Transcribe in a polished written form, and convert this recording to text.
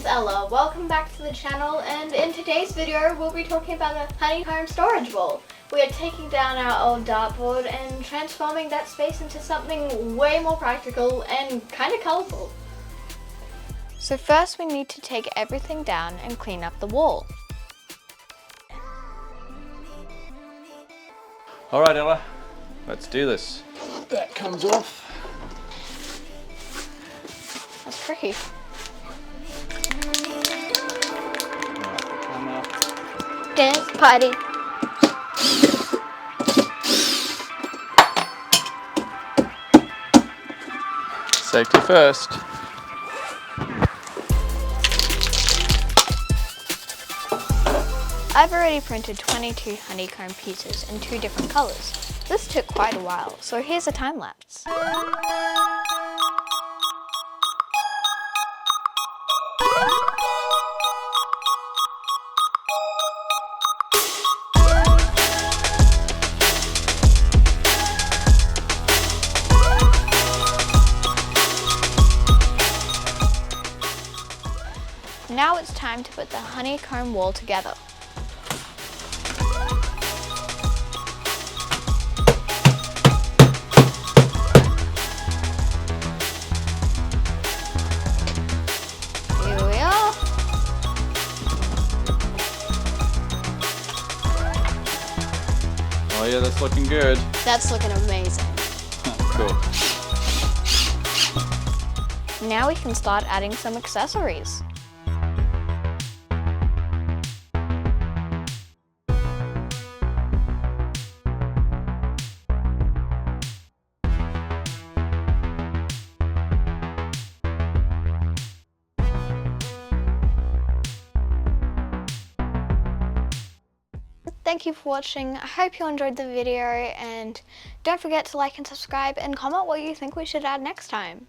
Ella, welcome back to the channel, and in today's video we'll be talking about the Honeycomb storage bowl. We are taking down our old dartboard and transforming that space into something way more practical and kind of colourful. So first we need to take everything down and clean up the wall. Alright Ella, let's do this. That comes off. That's tricky. Dance party. Safety first. I've already printed 22 honeycomb pieces in 2 different colours. This took quite a while, so here's a time lapse. Now it's time to put the honeycomb wall together. Here we are. Oh yeah, that's looking good. That's looking amazing. Cool. Now we can start adding some accessories. Thank you for watching. I hope you enjoyed the video, and don't forget to like and subscribe and comment what you think we should add next time.